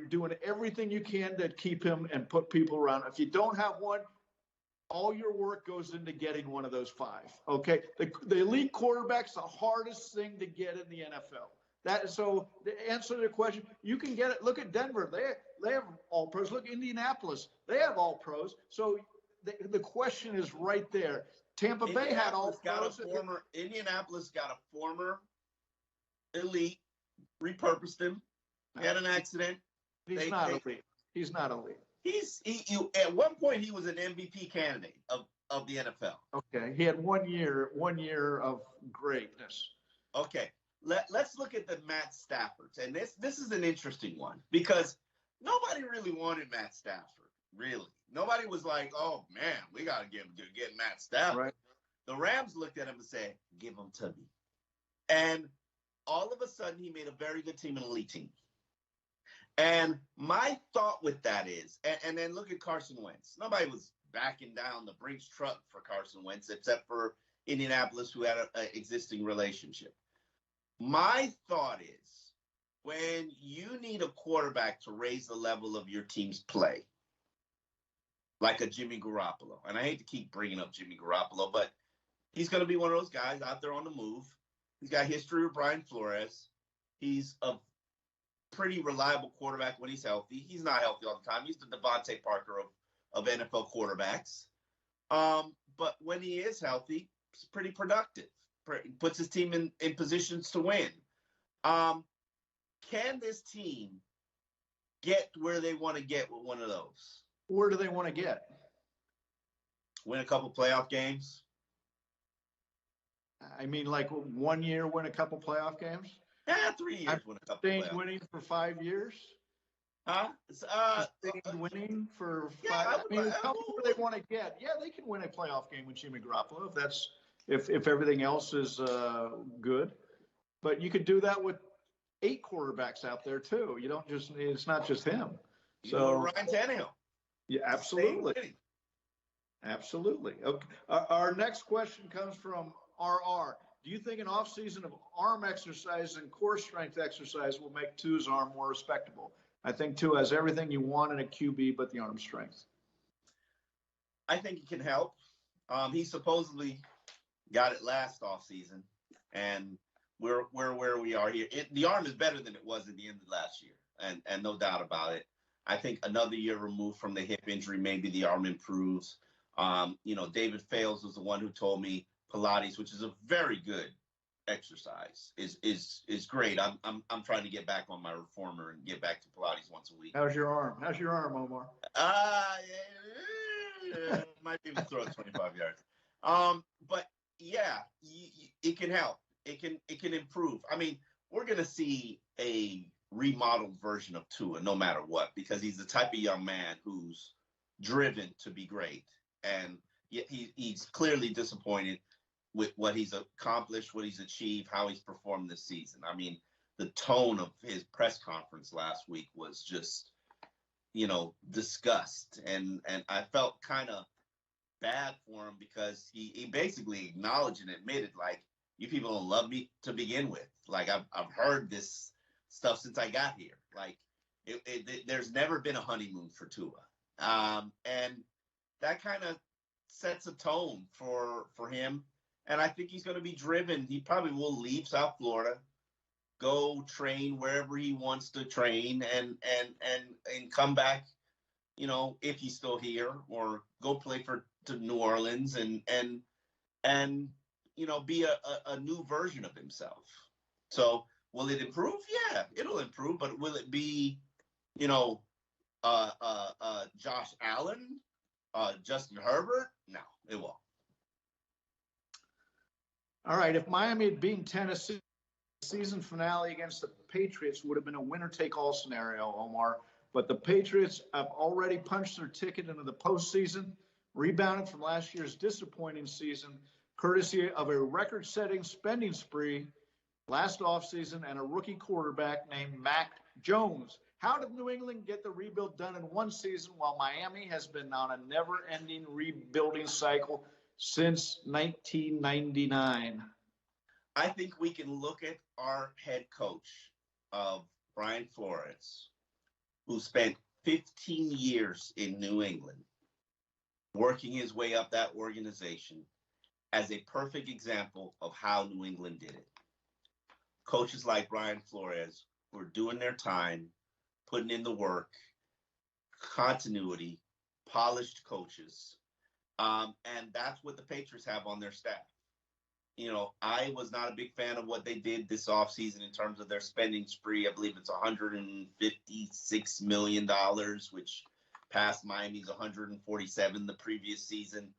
doing everything you can to keep him and put people around. If you don't have one, all your work goes into getting one of those 5. Okay, the elite quarterback's the hardest thing to get in the NFL. So the answer to the question, you can get it. Look at Denver; they have all pros. Look, Indianapolis, they have all pros. So the question is right there. Tampa Bay had all pros. Indianapolis got a former elite, repurposed him. Had an accident. He's not elite. He's not elite. At one point he was an MVP candidate of the NFL. Okay, he had 1 year of greatness. Okay, let's look at the Matt Staffords, and this is an interesting one because nobody really wanted Matt Stafford. Really, nobody was like, "Oh man, we got to get Matt Stafford." Right. The Rams looked at him and said, "Give him to me," and all of a sudden he made a very good team, an elite team. And my thought with that is, and then look at Carson Wentz. Nobody was backing down the Brinks truck for Carson Wentz except for Indianapolis, who had an existing relationship. My thought is, when you need a quarterback to raise the level of your team's play, like a Jimmy Garoppolo, and I hate to keep bringing up Jimmy Garoppolo, but he's going to be one of those guys out there on the move. He's got history with Brian Flores. He's a pretty reliable quarterback when he's healthy. He's not healthy all the time. He's the Devontae Parker of NFL quarterbacks. But when he is healthy, he's pretty productive. Puts his team in positions to win. Can this team get where they want to get with one of those? Where do they want to get? Win a couple playoff games. I mean, like 1 year, win a couple playoff games? Yeah, 3 years, win a couple playoff games. Winning for 5 years? Huh? Winning for 5. I mean, how far they want to get? Yeah, they can win a playoff game with Jimmy Garoppolo if everything else is good. But you could do that with 8 quarterbacks out there too. You don't just. It's not just him. So Ryan Tannehill. Yeah, absolutely. Absolutely. Okay. Our next question comes from RR. Do you think an off-season of arm exercise and core strength exercise will make Tua's arm more respectable? I think Tua has everything you want in a QB but the arm strength. I think it can help. He supposedly got it last offseason, and we're where we are here. The arm is better than it was at the end of last year, and no doubt about it. I think another year removed from the hip injury, maybe the arm improves. David Fales was the one who told me Pilates, which is a very good exercise is great. I'm trying to get back on my reformer and get back to Pilates once a week. How's your arm? How's your arm, Omar? Might be able to throw it 25 yards. But yeah, it can help. It can improve. I mean, we're gonna see a remodeled version of Tua no matter what, because he's the type of young man who's driven to be great, and yet he's clearly disappointed with what he's accomplished, what he's achieved, how he's performed this season. I mean, the tone of his press conference last week was just, disgust, and I felt kind of bad for him because he basically acknowledged and admitted, like, you people don't love me to begin with. Like, I've heard this stuff since I got here. Like, there's never been a honeymoon for Tua. And that kind of sets a tone for him. And I think he's going to be driven. He probably will leave South Florida, go train wherever he wants to train, and come back, if he's still here, or go play to New Orleans and be a new version of himself. So will it improve? Yeah, it'll improve. But will it be, Josh Allen, Justin Herbert? No, it won't. All right. If Miami had beaten Tennessee, the season finale against the Patriots would have been a winner-take-all scenario, Omar. But the Patriots have already punched their ticket into the postseason, rebounded from last year's disappointing season, courtesy of a record-setting spending spree last offseason and a rookie quarterback named Mac Jones. How did New England get the rebuild done in one season while Miami has been on a never-ending rebuilding cycle since 1999? I think we can look at our head coach of Brian Flores, who spent 15 years in New England, working his way up that organization, as a perfect example of how New England did it. Coaches like Brian Flores were doing their time, putting in the work, continuity, polished coaches. And that's what the Patriots have on their staff. I was not a big fan of what they did this offseason in terms of their spending spree. I believe it's $156 million, which passed Miami's 147 the previous season.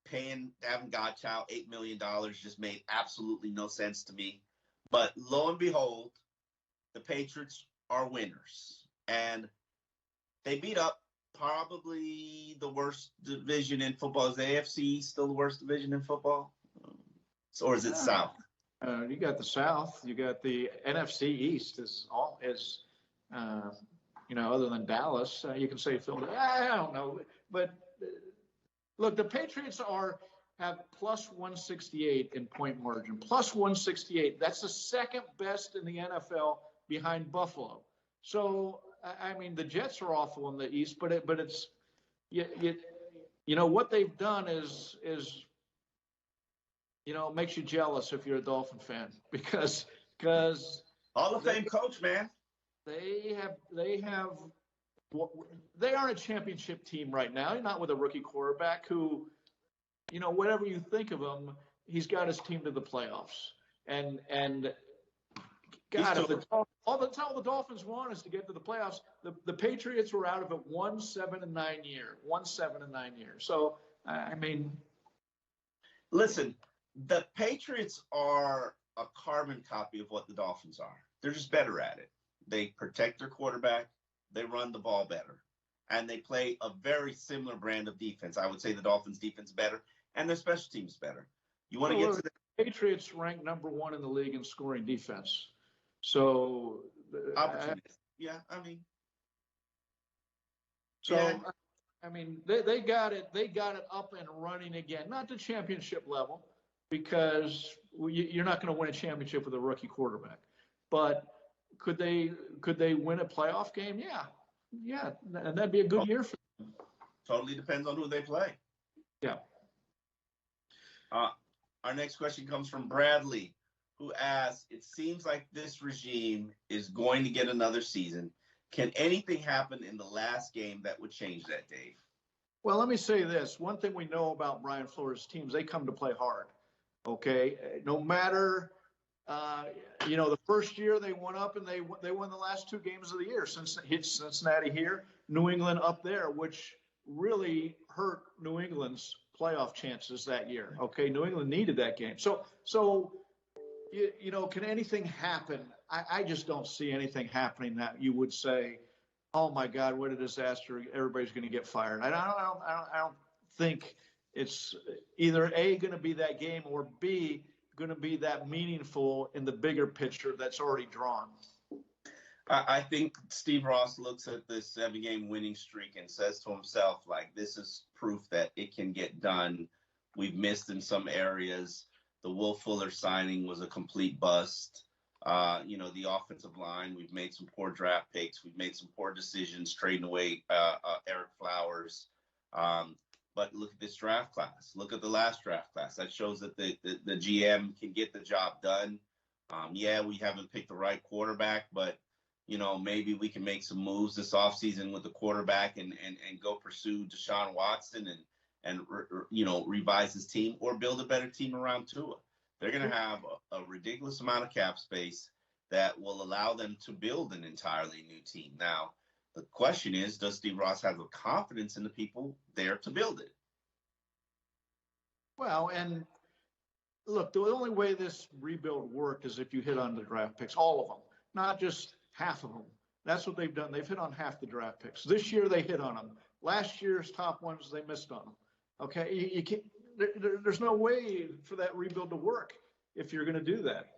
Paying Davin Godchow $8 million just made absolutely no sense to me. But lo and behold, the Patriots are winners. And they beat up probably the worst division in football. Is the AFC still the worst division in football? Or is it South? You got the South. You got the NFC East other than Dallas. You can say Philadelphia. I don't know. But look, the Patriots have plus 168 in point margin. Plus 168. That's the second best in the NFL behind Buffalo. So, I mean, the Jets are awful in the East, but it's what they've done is makes you jealous if you're a Dolphin fan because Hall of Fame coach, man. They aren't a championship team right now. Not with a rookie quarterback who, whatever you think of him, he's got his team to the playoffs. And God, all the Dolphins want is to get to the playoffs. The Patriots were out of it 1-7-9 year. So, I mean. Listen, the Patriots are a carbon copy of what the Dolphins are. They're just better at it. They protect their quarterback. They run the ball better. And they play a very similar brand of defense. I would say the Dolphins' defense better, and their special teams better. You want to get to the Patriots ranked number 1 in the league in scoring defense. So, yeah, I mean. So, yeah. I mean, they got it up and running again. Not the championship level, because you're not going to win a championship with a rookie quarterback. But could they win a playoff game? Yeah, and that'd be a good year for them. Totally depends on who they play. Yeah. Our next question comes from Bradley, who asks, it seems like this regime is going to get another season. Can anything happen in the last game that would change that, Dave? Well, let me say this. One thing we know about Brian Flores' teams, they come to play hard. Okay, no matter, the first year they went up and they won the last two games of the year. Since hit Cincinnati here, New England up there, which really hurt New England's playoff chances that year. Okay, New England needed that game. So can anything happen? I just don't see anything happening that you would say, oh my God, what a disaster! Everybody's going to get fired. I don't think it's either A, going to be that game, or B, going to be that meaningful in the bigger picture that's already drawn. I think Steve Ross looks at this 7-game winning streak and says to himself, like, this is proof that it can get done. We've missed in some areas. The Will Fuller signing was a complete bust. The offensive line, we've made some poor draft picks. We've made some poor decisions trading away Eric Flowers. But look at this draft class. Look at the last draft class. That shows that the GM can get the job done. We haven't picked the right quarterback, but, maybe we can make some moves this offseason with the quarterback and go pursue Deshaun Watson and revise his team or build a better team around Tua. They're going to have a ridiculous amount of cap space that will allow them to build an entirely new team. Now, the question is, does Steve Ross have the confidence in the people there to build it? Well, and look, the only way this rebuild worked is if you hit on the draft picks, all of them, not just half of them. That's what they've done. They've hit on half the draft picks. This year they hit on them. Last year's top ones, they missed on them. Okay, you can't. There's no way for that rebuild to work if you're going to do that.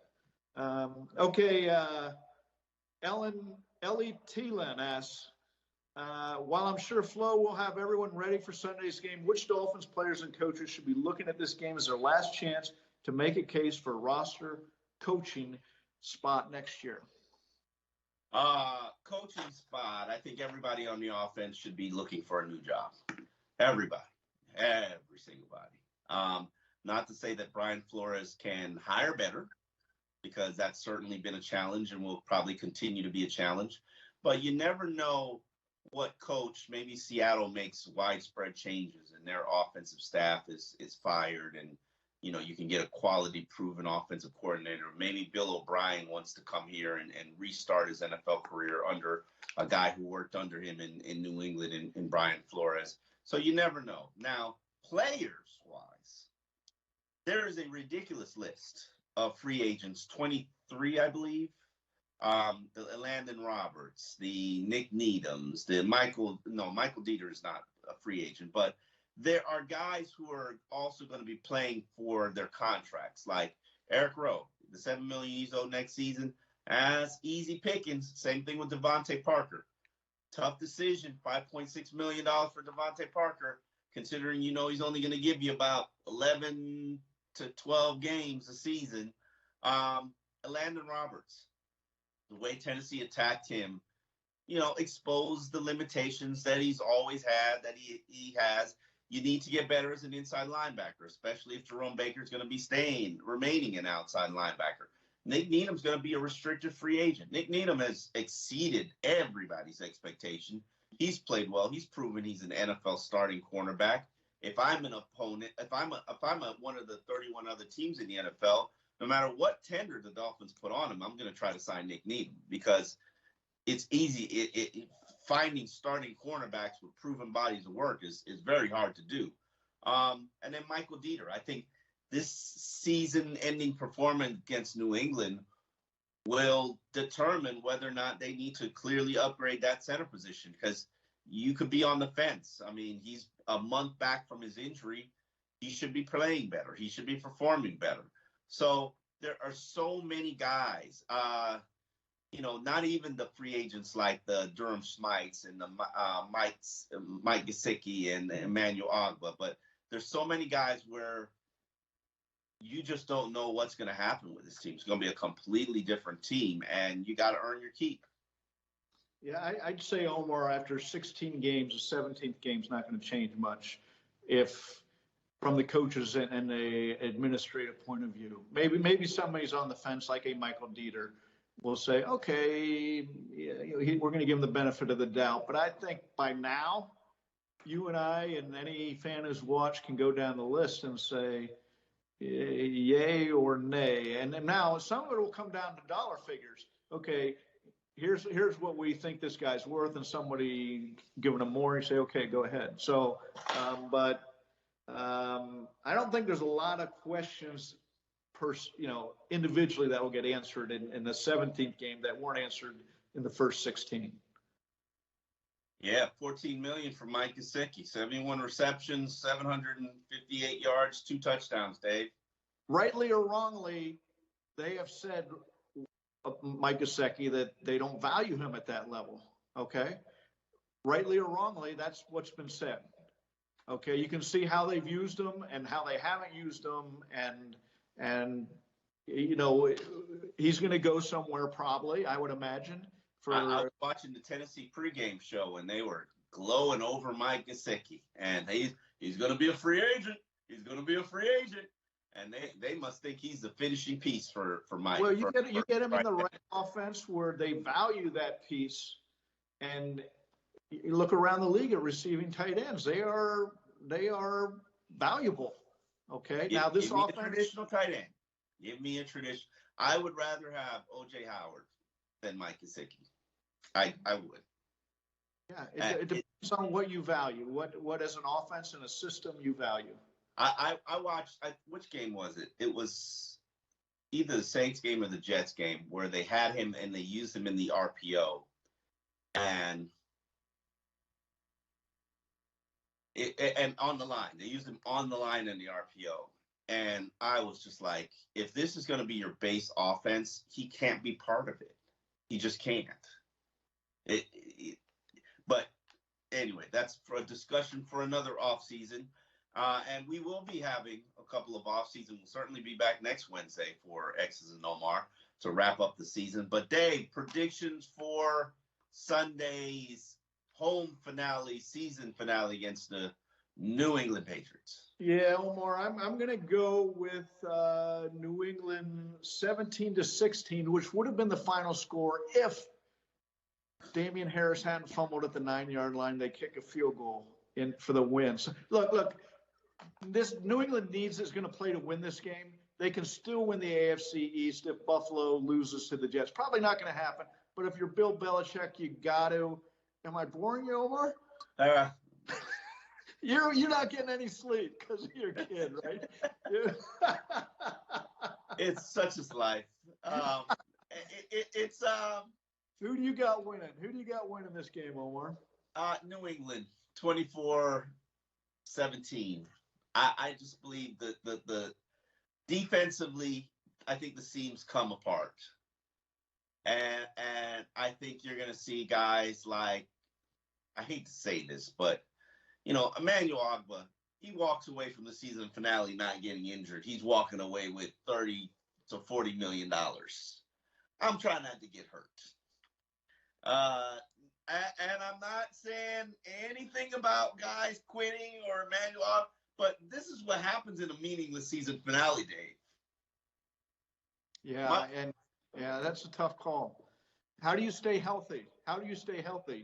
Ellie Thielen asks, while I'm sure Flo will have everyone ready for Sunday's game, which Dolphins players and coaches should be looking at this game as their last chance to make a case for a roster coaching spot next year? Coaching spot, I think everybody on the offense should be looking for a new job. Everybody. Every single body. Not to say that Brian Flores can hire better, because that's certainly been a challenge and will probably continue to be a challenge. But you never know what coach, maybe Seattle makes widespread changes and their offensive staff is fired, and you can get a quality proven offensive coordinator. Maybe Bill O'Brien wants to come here and restart his NFL career under a guy who worked under him in New England in Brian Flores. So you never know. Now, players-wise, there is a ridiculous list of free agents, 23, I believe. The Landon Roberts, the Nick Needhams, the Michael Dieter is not a free agent, but there are guys who are also going to be playing for their contracts, like Eric Rowe, the $7 million he's owed next season. That's easy pickings. Same thing with Devontae Parker. Tough decision, $5.6 million for Devontae Parker, considering he's only going to give you about 11 to 12 games a season. Landon Roberts, the way Tennessee attacked him, exposed the limitations that he's always had, that he has. You need to get better as an inside linebacker, especially if Jerome Baker is going to be remaining an outside linebacker. Nick Needham's going to be a restricted free agent. Nick Needham has exceeded everybody's expectation. He's played well. He's proven he's an NFL starting cornerback. If I'm an opponent, if I'm one of the 31 other teams in the NFL, no matter what tender the Dolphins put on him, I'm going to try to sign Nick Needham, because it's easy. Finding starting cornerbacks with proven bodies of work is very hard to do. And then Michael Dieter, I think this season-ending performance against New England will determine whether or not they need to clearly upgrade that center position, because you could be on the fence. I mean, he's a month back from his injury. He should be playing better. He should be performing better. So there are so many guys, not even the free agents like the Durham Smites and the Mike Gesicki and Emmanuel Ogba, but there's so many guys where you just don't know what's going to happen with this team. It's going to be a completely different team, and you got to earn your keep. Yeah, I'd say, Omar, after 16 games, the 17th game's not going to change much if from the coaches and the administrative point of view. Maybe somebody's on the fence, like a Michael Dieter, will say, okay, we're going to give him the benefit of the doubt. But I think by now, you and I and any fan who's watched can go down the list and say, yay or nay. And now some of it will come down to dollar figures. Okay, here's what we think this guy's worth, and somebody giving him more, you say, okay, go ahead. So, but I don't think there's a lot of questions individually that will get answered in the 17th game that weren't answered in the first 16. Yeah, 14 million for Mike Gesicki, 71 receptions, 758 yards, 2 touchdowns, Dave. Rightly or wrongly, they have said, Mike Gesicki, that they don't value him at that level. Okay. Rightly or wrongly, that's what's been said. Okay. You can see how they've used him and how they haven't used him. And he's going to go somewhere probably, I would imagine. I was watching the Tennessee pregame show, and they were glowing over Mike Gesicki, and he's going to be a free agent. He's going to be a free agent, and they must think he's the finishing piece for Mike. Well, you get him in the right offense where they value that piece, and you look around the league at receiving tight ends. They are valuable. Okay, now this offense, a traditional tight end. Give me a tradition. I would rather have O.J. Howard than Mike Gesicki. I would. Yeah, it depends on what you value, what as an offense and a system you value. I watched, which game was it? It was either the Saints game or the Jets game where they had him and they used him in the RPO. And on the line. They used him on the line in the RPO. And I was just like, if this is going to be your base offense, he can't be part of it. He just can't. But anyway, that's for a discussion for another offseason. And we will be having a couple of offseason. We'll certainly be back next Wednesday for X's and Omar to wrap up the season. But Dave, predictions for Sunday's home finale, season finale against the New England Patriots. Yeah, Omar, I'm going to go with New England 17-16, which would have been the final score if Damian Harris hadn't fumbled at the 9-yard line. They kick a field goal in for the win. So, look, this New England is going to play to win this game. They can still win the AFC East if Buffalo loses to the Jets. Probably not going to happen. But if you're Bill Belichick, you got to. Am I boring you, Omar? You're not getting any sleep because of your kid, right? It's such a life. It's Who do you got winning? Who do you got winning this game, Omar? New England, 24-17. I just believe that the defensively, I think the seams come apart. And I think you're going to see guys like, I hate to say this, but, Emmanuel Ogbah, he walks away from the season finale not getting injured. He's walking away with $30 to $40 million. I'm trying not to get hurt. And I'm not saying anything about guys quitting or Emmanuel Ogbah, but this is what happens in a meaningless season finale, Dave. Yeah, that's a tough call. How do you stay healthy?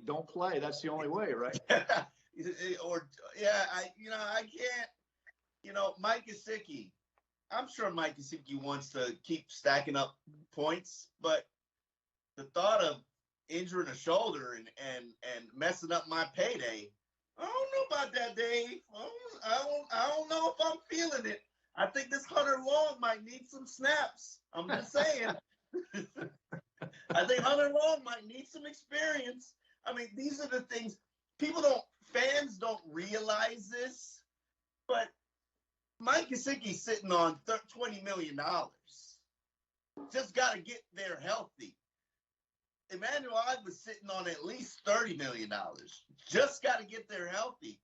Don't play. That's the only way, right? I can't. Mike Gesicki. I'm sure Mike Gesicki wants to keep stacking up points, but the thought of injuring a shoulder and messing up my payday, I don't know about that, Dave. I don't know if I'm feeling it. I think this Hunter Long might need some snaps. I'm just saying. I think Hunter Long might need some experience. I mean, these are the things fans don't realize this, but Mike Gesicki's sitting on $20 million. Just got to get there healthy. Emmanuel Ogbah was sitting on at least $30 million. Just got to get there healthy.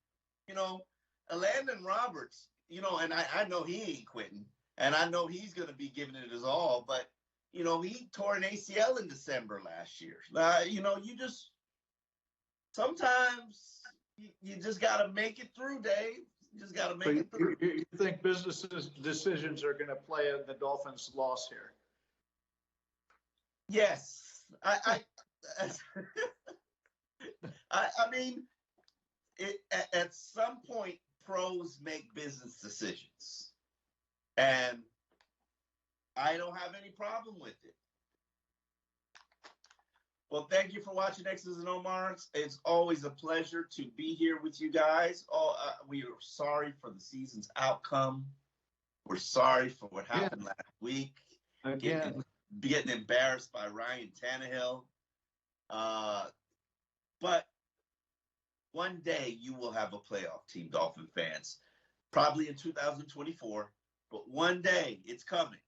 Landon Roberts, and I know he ain't quitting, and I know he's going to be giving it his all, but, he tore an ACL in December last year. Sometimes you just got to make it through, Dave. You just got to make it through. You think business decisions are going to play in the Dolphins' loss here? Yes. I mean, at some point, pros make business decisions. And I don't have any problem with it. Well, thank you for watching X's and Omars. It's always a pleasure to be here with you guys. We are sorry for the season's outcome. We're sorry for what happened last week. Again. Getting embarrassed by Ryan Tannehill. But one day you will have a playoff team, Dolphin fans. Probably in 2024. But one day it's coming.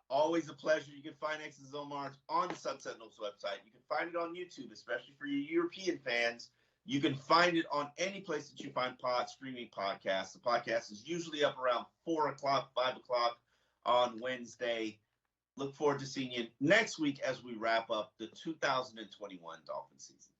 Always a pleasure. You can find X's and Omars on the Sentinel's website. You can find it on YouTube, especially for your European fans. You can find it on any place that you find streaming podcasts. The podcast is usually up around 4 o'clock, 5 o'clock on Wednesday. Look forward to seeing you next week as we wrap up the 2021 Dolphin season.